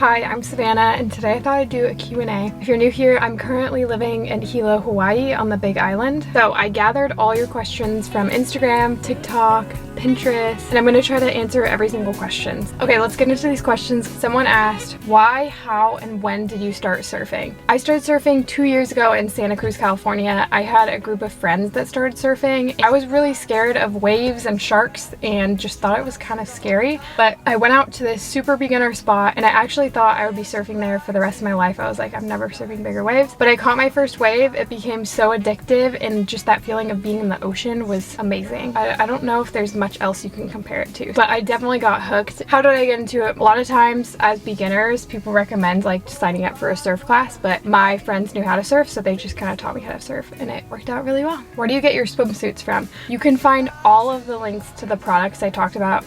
Hi, I'm Savannah, and today I thought I'd do a Q&A. If you're new here, I'm currently living in Hilo, Hawaii on the Big Island. So I gathered all your questions from Instagram, TikTok, Pinterest, and I'm going to try to answer every single question. Okay, let's get into these questions. Someone asked, why, how, and when did you start surfing? I started surfing 2 years ago in Santa Cruz, California. I had a group of friends that started surfing. I was really scared of waves and sharks and just thought it was kind of scary, but I went out to this super beginner spot and I actually thought I would be surfing there for the rest of my life. I was like, I'm never surfing bigger waves, but I caught my first wave. It became so addictive, and just that feeling of being in the ocean was amazing. I don't know if there's much else you can compare it to, but I definitely got hooked. How did I get into it? A lot of times as beginners, people recommend like signing up for a surf class, but my friends knew how to surf, so they just kind of taught me how to surf, and it worked out really well. Where do you get your swimsuits from? You can find all of the links to the products I talk about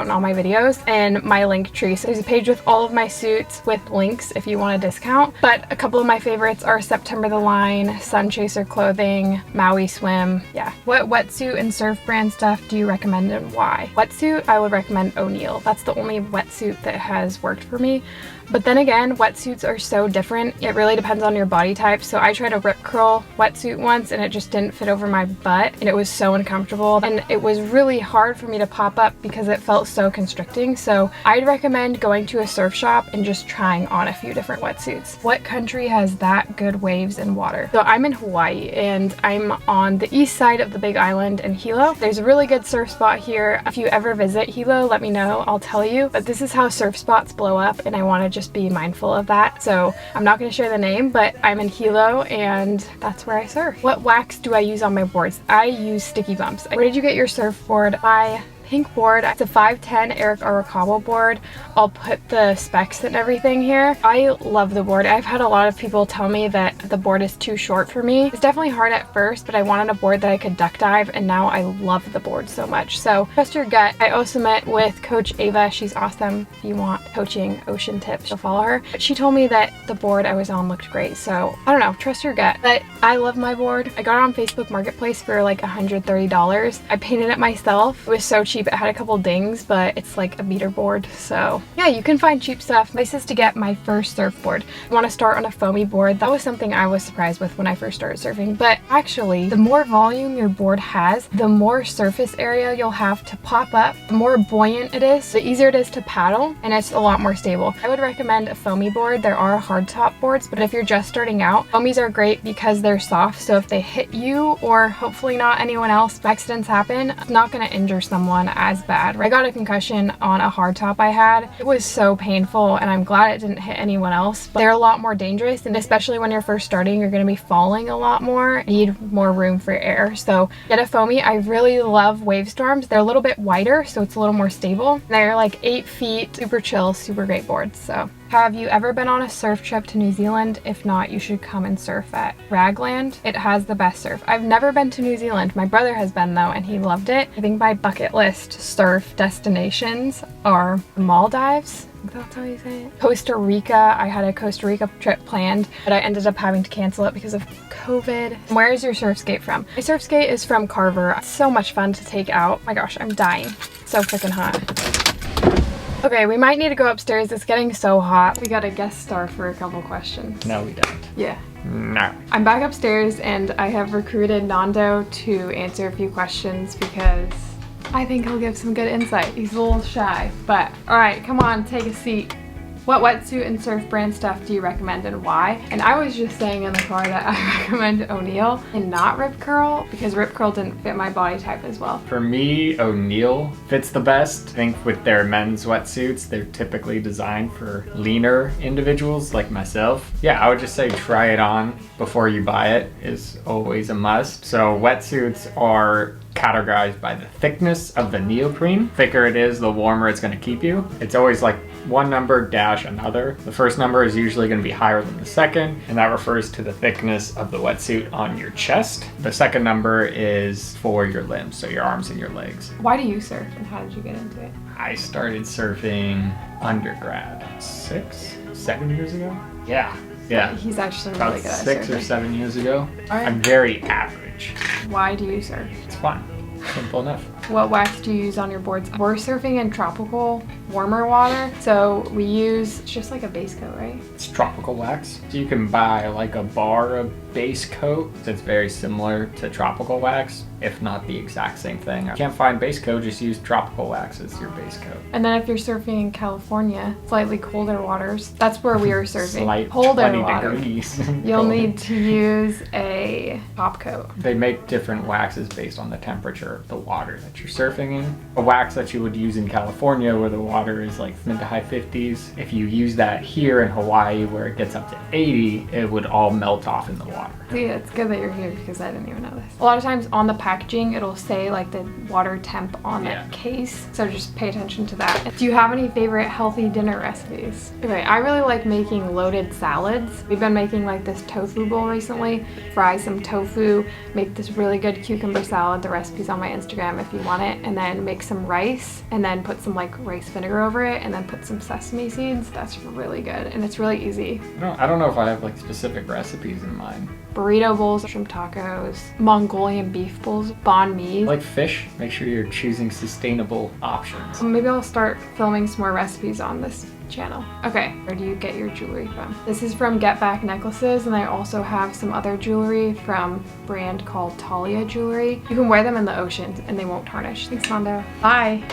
in all my videos in my link tree. So there's a page with all of my suits with links if you want a discount, but a couple of my favorites are September the Line, Sun Chaser Clothing, Maui Swim. Yeah. What wetsuit and surf brand stuff do you recommend and why? Wetsuit, I would recommend O'Neill. That's the only wetsuit that has worked for me. But then again, wetsuits are so different. It really depends on your body type. So I tried a rip curl wetsuit once and it just didn't fit over my butt and it was so uncomfortable, and it was really hard for me to pop up because it felt so constricting. So I'd recommend going to a surf shop and just trying on a few different wetsuits. What country has that good waves and water? So I'm in Hawaii and I'm on the east side of the Big Island in Hilo. There's a really good surf spot here. If you ever visit Hilo, let me know, I'll tell you. But this is how surf spots blow up, and I want to just be mindful of that. So I'm not going to share the name, but I'm in Hilo and that's where I surf. What wax do I use on my boards? I use sticky bumps. Where did you get your surfboard? Pink board. It's a 510 Eric Arakawa board. I'll put the specs and everything here. I love the board. I've had a lot of people tell me that the board is too short for me. It's definitely hard at first, but I wanted a board that I could duck dive, and now I love the board so much. So trust your gut. I also met with Coach Ava. She's awesome. If you want coaching ocean tips, you'll follow her. But she told me that the board I was on looked great. So I don't know, trust your gut. But I love my board. I got it on Facebook Marketplace for like $130. I painted it myself. It was so cheap. It had a couple dings, but it's like a beater board. So yeah, you can find cheap stuff. Places to get my first surfboard. I want to start on a foamy board. That was something I was surprised with when I first started surfing. But actually, the more volume your board has, the more surface area you'll have to pop up. The more buoyant it is, the easier it is to paddle, and it's a lot more stable. I would recommend a foamy board. There are hardtop boards, but if you're just starting out, foamies are great because they're soft. So if they hit you, or hopefully not anyone else, accidents happen, it's not going to injure someone as bad. I got a concussion on a hardtop I had. It was so painful, and I'm glad it didn't hit anyone else, but they're a lot more dangerous, and especially when you're first starting, you're going to be falling a lot more, need more room for air. So get a foamy. I really love Wave Storms. They're a little bit wider, so it's a little more stable. They're like 8 feet, super chill, super great boards. So have you ever been on a surf trip to New Zealand? If not, you should come and surf at Ragland. It has the best surf. I've never been to New Zealand. My brother has been though, and he loved it. I think my bucket list surf destinations are the Maldives. I think that's how you say it. Costa Rica. I had a Costa Rica trip planned, but I ended up having to cancel it because of COVID. Where is your surf skate from? My surf skate is from Carver. It's so much fun to take out. Oh my gosh, I'm dying. It's so freaking hot. Okay, we might need to go upstairs. It's getting so hot. We got a guest star for a couple questions. No, we don't. Yeah. No. I'm back upstairs and I have recruited Nando to answer a few questions because I think he'll give some good insight. He's a little shy, but all right, come on, take a seat. What wetsuit and surf brand stuff do you recommend and why? And I was just saying in the car that I recommend O'Neill and not Rip Curl because Rip Curl didn't fit my body type as well. For me, O'Neill fits the best. I think with their men's wetsuits, they're typically designed for leaner individuals like myself. Yeah, I would just say try it on before you buy it is always a must. So wetsuits are categorized by the thickness of the neoprene. The thicker it is, the warmer it's going to keep you. It's always like one number dash another. The first number is usually going to be higher than the second, and that refers to the thickness of the wetsuit on your chest. The second number is for your limbs, so your arms and your legs. Why do you surf and how did you get into it? I started surfing undergrad 6-7 years ago. Yeah. He's actually about really good at surfing. 6 or 7 years ago. Right. I'm very average. Why do you surf? It's fun. Simple enough. What wax do you use on your boards? We're surfing in tropical warmer water. So we use just like a base coat, right? It's tropical wax. So you can buy like a bar of base coat that's very similar to tropical wax, if not the exact same thing. If you can't find base coat, just use tropical wax as your base coat. And then if you're surfing in California, slightly colder waters, that's where we are surfing. Slight Colder 20 water. degrees. You'll Cold. need to use a top coat. They make different waxes based on the temperature of the water that you're surfing in. A wax that you would use in California where the water is like mid to high 50s, if you use that here in Hawaii where it gets up to 80, it would all melt off in the water. See, it's good that you're here because I didn't even know this. A lot of times on the packaging, it'll say like the water temp on the case. So just pay attention to that. Do you have any favorite healthy dinner recipes? Okay, I really like making loaded salads. We've been making like this tofu bowl recently. Fry some tofu, make this really good cucumber salad. The recipe's on my Instagram if you want it. And then make some rice and then put some like rice vinegar over it and then put some sesame seeds. That's really good and it's really easy. I don't know if I have like specific recipes in mind. Burrito bowls, shrimp tacos, Mongolian beef bowls, banh mi. Like fish, make sure you're choosing sustainable options. Maybe I'll start filming some more recipes on this channel. Okay, where do you get your jewelry from? This is from Get Back Necklaces, and I also have some other jewelry from a brand called Talia Jewelry. You can wear them in the ocean and they won't tarnish. Thanks, Nando. Bye.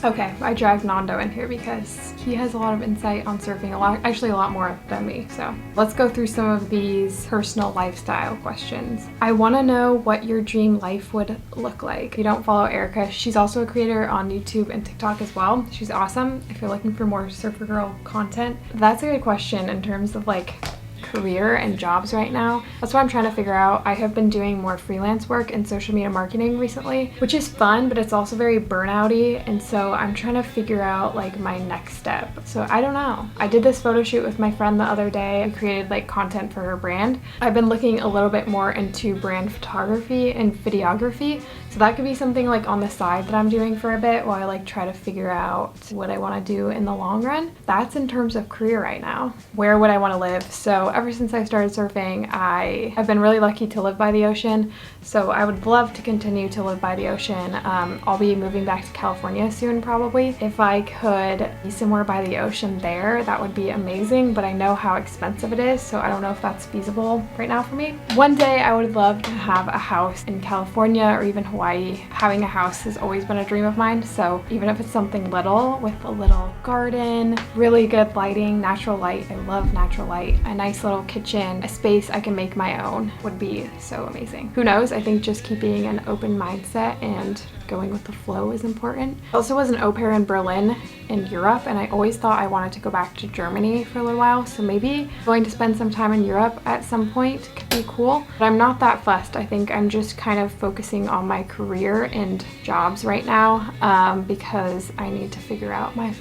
Okay, I dragged Nando in here because he has a lot of insight on surfing, actually a lot more than me. So let's go through some of these personal lifestyle questions. I want to know what your dream life would look like. If you don't follow Erica, she's also a creator on YouTube and TikTok as well. She's awesome if you're looking for more surfer girl content. That's a good question in terms of like career and jobs right now. That's what I'm trying to figure out. I have been doing more freelance work in social media marketing recently, which is fun, but it's also very burnout-y, and so I'm trying to figure out like my next step. So I don't know. I did this photo shoot with my friend the other day. I created like content for her brand. I've been looking a little bit more into brand photography and videography, so that could be something like on the side that I'm doing for a bit while I like try to figure out what I want to do in the long run. That's in terms of career right now. Where would I want to live? So ever since I started surfing, I have been really lucky to live by the ocean, so I would love to continue to live by the ocean. I'll be moving back to California soon probably. If I could be somewhere by the ocean there, that would be amazing, but I know how expensive it is, so I don't know if that's feasible right now for me. One day I would love to have a house in California or even Hawaii. Having a house has always been a dream of mine, so even if it's something little with a little garden, really good lighting, natural light, I love natural light, a nice little kitchen, a space I can make my own would be so amazing. Who knows? I think just keeping an open mindset and going with the flow is important. I also was an au pair in Berlin in Europe, and I always thought I wanted to go back to Germany for a little while, so maybe going to spend some time in Europe at some point could be cool. But I'm not that fussed. I think I'm just kind of focusing on my career and jobs right now because I need to figure out my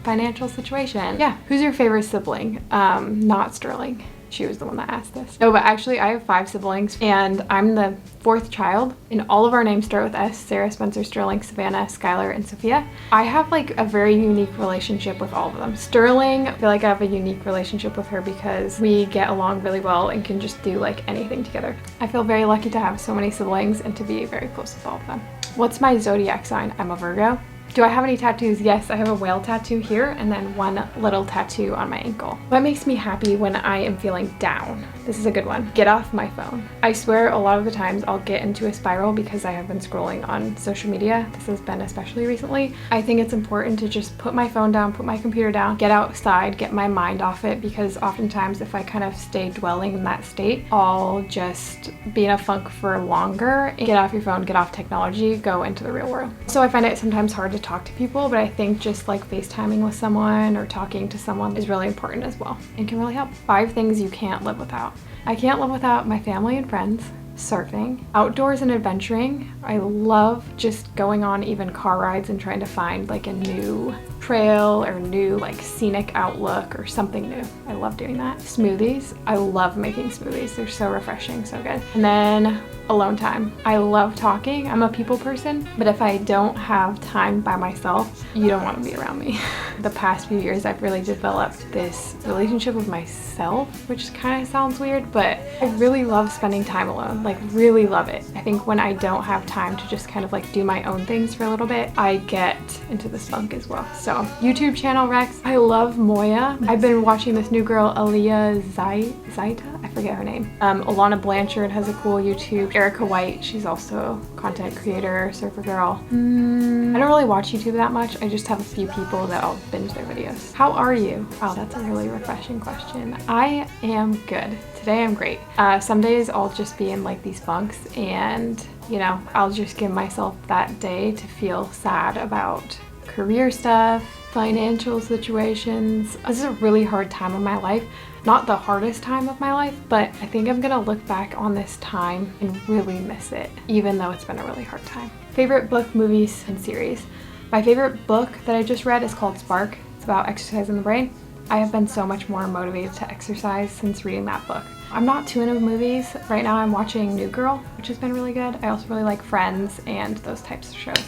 financial situation. Yeah, who's your favorite sibling? Not Sterling. She was the one that asked this. No, but actually I have 5 siblings and I'm the 4th child, and all of our names start with S: Sarah, Spencer, Sterling, Savannah, Skylar, and Sophia. I have like a very unique relationship with all of them. Sterling, I feel like I have a unique relationship with her because we get along really well and can just do like anything together. I feel very lucky to have so many siblings and to be very close with all of them. What's my zodiac sign? I'm a Virgo. Do I have any tattoos? Yes, I have a whale tattoo here and then one little tattoo on my ankle. What makes me happy when I am feeling down? This is a good one. Get off my phone. I swear a lot of the times I'll get into a spiral because I have been scrolling on social media. This has been especially recently. I think it's important to just put my phone down, put my computer down, get outside, get my mind off it, because oftentimes if I kind of stay dwelling in that state, I'll just be in a funk for longer. Get off your phone, get off technology, go into the real world. So I find it sometimes hard to talk to people, but I think just like FaceTiming with someone or talking to someone is really important as well and can really help. 5 things you can't live without. I can't live without my family and friends, surfing, outdoors and adventuring. I love just going on even car rides and trying to find like a new trail or new like scenic outlook or something new. I love doing that. Smoothies. I love making smoothies. They're so refreshing, so good. And then alone time. I love talking. I'm a people person, but if I don't have time by myself, you don't want to be around me. The past few years, I've really developed this relationship with myself, which kind of sounds weird, but I really love spending time alone, like really love it. I think when I don't have time to just kind of like do my own things for a little bit, I get into this funk as well. So So YouTube channel Rex. I love Moya. I've been watching this new girl, Aaliyah Zaita? I forget her name. Alana Blanchard has a cool YouTube. Erica White, she's also a content creator, surfer girl. I don't really watch YouTube that much. I just have a few people that I'll binge their videos. How are you? Wow, that's a really refreshing question. I am good. Today I'm great. Some days I'll just be in like these funks and you know, I'll just give myself that day to feel sad about career stuff, financial situations. This is a really hard time of my life. Not the hardest time of my life, but I think I'm gonna look back on this time and really miss it, even though it's been a really hard time. Favorite book, movies, and series. My favorite book that I just read is called Spark. It's about exercising the brain. I have been so much more motivated to exercise since reading that book. I'm not too into movies. Right now I'm watching New Girl, which has been really good. I also really like Friends and those types of shows.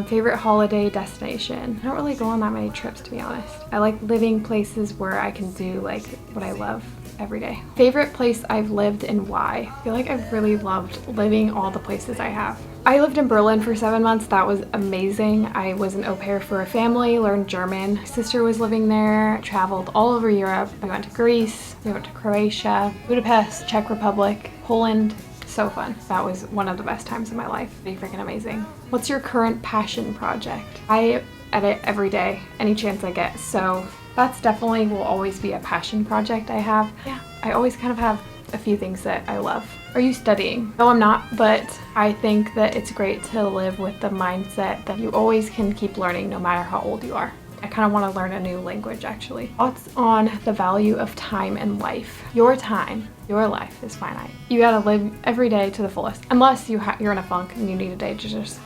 Favorite holiday destination. I don't really go on that many trips, to be honest. I like living places where I can do like what I love every day. Favorite place I've lived and why. I feel like I've really loved living all the places I have. I lived in Berlin for 7 months. That was amazing. I was an au pair for a family, learned German. My sister was living there, traveled all over Europe. We went to Greece, we went to Croatia, Budapest, Czech Republic, Poland. So fun. That was one of the best times of my life. Pretty freaking amazing. What's your current passion project? I edit every day, any chance I get. So that's definitely will always be a passion project I have. Yeah, I always kind of have a few things that I love. Are you studying? No, I'm not, but I think that it's great to live with the mindset that you always can keep learning no matter how old you are. I kind of want to learn a new language actually. Thoughts on the value of time in life? Your time, your life is finite. You gotta live every day to the fullest. Unless you're in a funk and you need a day to just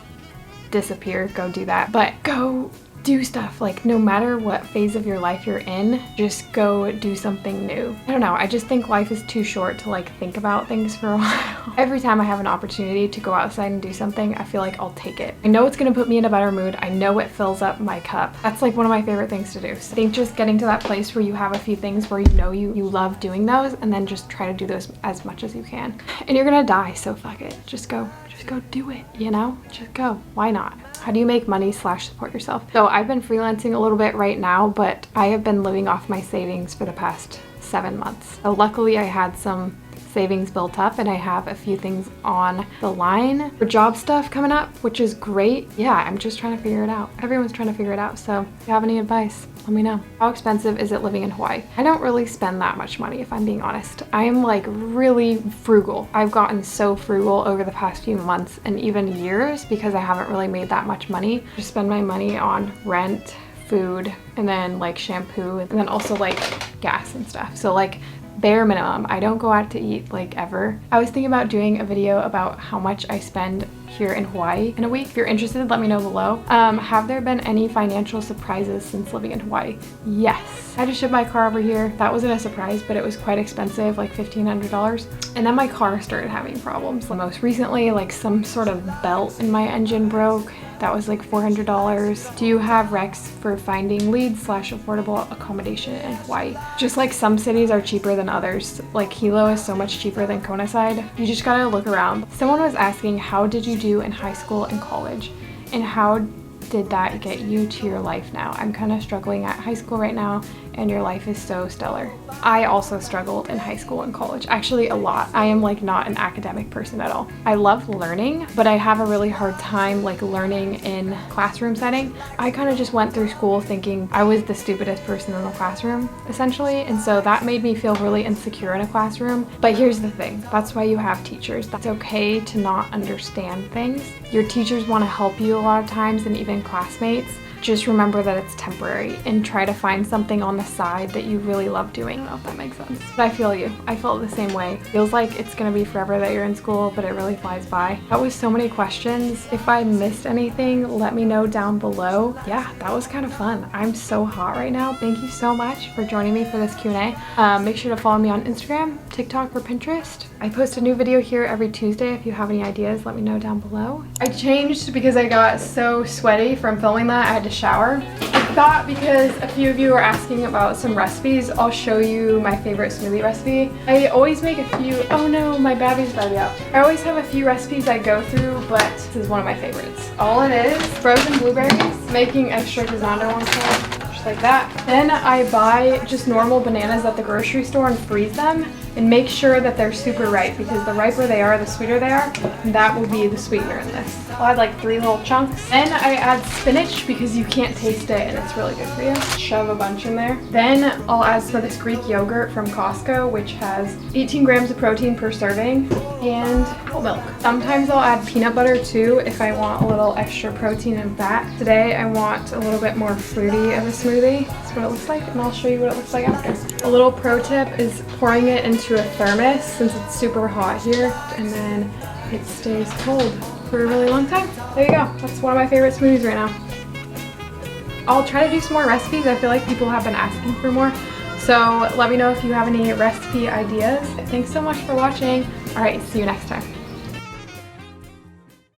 disappear, go do that. But go do stuff. Like no matter what phase of your life you're in, just go do something new. I don't know, I just think life is too short to like think about things for a while. Every time I have an opportunity to go outside and do something, I feel like I'll take it. I know it's gonna put me in a better mood. I know it fills up my cup. That's like one of my favorite things to do. So I think just getting to that place where you have a few things where you know you love doing those and then just try to do those as much as you can. And you're gonna die, so fuck it. Just go do it, you know? Just go. Why not? How do you make money / support yourself? So I've been freelancing a little bit right now, but I have been living off my savings for the past 7 months. So luckily I had some savings built up and I have a few things on the line for job stuff coming up, which is great. Yeah, I'm just trying to figure it out. Everyone's trying to figure it out. So if you have any advice, let me know. How expensive is it living in Hawaii? I don't really spend that much money, if I'm being honest. I am like really frugal. I've gotten so frugal over the past few months and even years because I haven't really made that much money. I just spend my money on rent, food, and then like shampoo, and then also like gas and stuff. So like bare minimum. I don't go out to eat like ever. I was thinking about doing a video about how much I spend here in Hawaii in a week. If you're interested, let me know below. Have there been any financial surprises since living in Hawaii? Yes. I had to ship my car over here. That wasn't a surprise, but it was quite expensive, like $1,500. And then my car started having problems. Most recently, like some sort of belt in my engine broke. That was like $400. Do you have recs for finding leads / affordable accommodation in Hawaii? Just like some cities are cheaper than others. Like Hilo is so much cheaper than Kona side. You just gotta look around. Someone was asking, how did you do in high school and college? And how did that get you to your life now? I'm kind of struggling at high school right now and your life is so stellar. I also struggled in high school and college, actually a lot. I am like not an academic person at all. I love learning, but I have a really hard time like learning in classroom setting. I kind of just went through school thinking I was the stupidest person in the classroom, essentially, and so that made me feel really insecure in a classroom. But here's the thing, that's why you have teachers. That's okay to not understand things. Your teachers want to help you a lot of times, and even classmates. Just remember that it's temporary and try to find something on the side that you really love doing. I don't know if that makes sense. But I feel you. I felt the same way. Feels like it's gonna be forever that you're in school, but it really flies by. That was so many questions. If I missed anything, let me know down below. Yeah, that was kind of fun. I'm so hot right now. Thank you so much for joining me for this Q&A. Make sure to follow me on Instagram, TikTok, or Pinterest. I post a new video here every Tuesday. If you have any ideas, let me know down below. I changed because I got so sweaty from filming that I had to shower. I thought because a few of you were asking about some recipes, I'll show you my favorite smoothie recipe. I always make a few, oh no, my battery's about to be out. I always have a few recipes I go through, but this is one of my favorites. All it is, frozen blueberries, making extra because Nando wants some, just like that. Then I buy just normal bananas at the grocery store and freeze them and make sure that they're super ripe, because the riper they are, the sweeter they are, and that will be the sweetener in this. I'll add like 3 little chunks. Then I add spinach because you can't taste it and it's really good for you. Shove a bunch in there. Then I'll add some of this Greek yogurt from Costco, which has 18 grams of protein per serving, and whole milk. Sometimes I'll add peanut butter too if I want a little extra protein and fat. Today I want a little bit more fruity of a smoothie. That's what it looks like, and I'll show you what it looks like after. A little pro tip is pouring it into a thermos since it's super hot here, and then it stays cold for a really long time. There you go. That's one of my favorite smoothies right now. I'll try to do some more recipes. I feel like people have been asking for more. So let me know if you have any recipe ideas. Thanks so much for watching. All right, see you next time.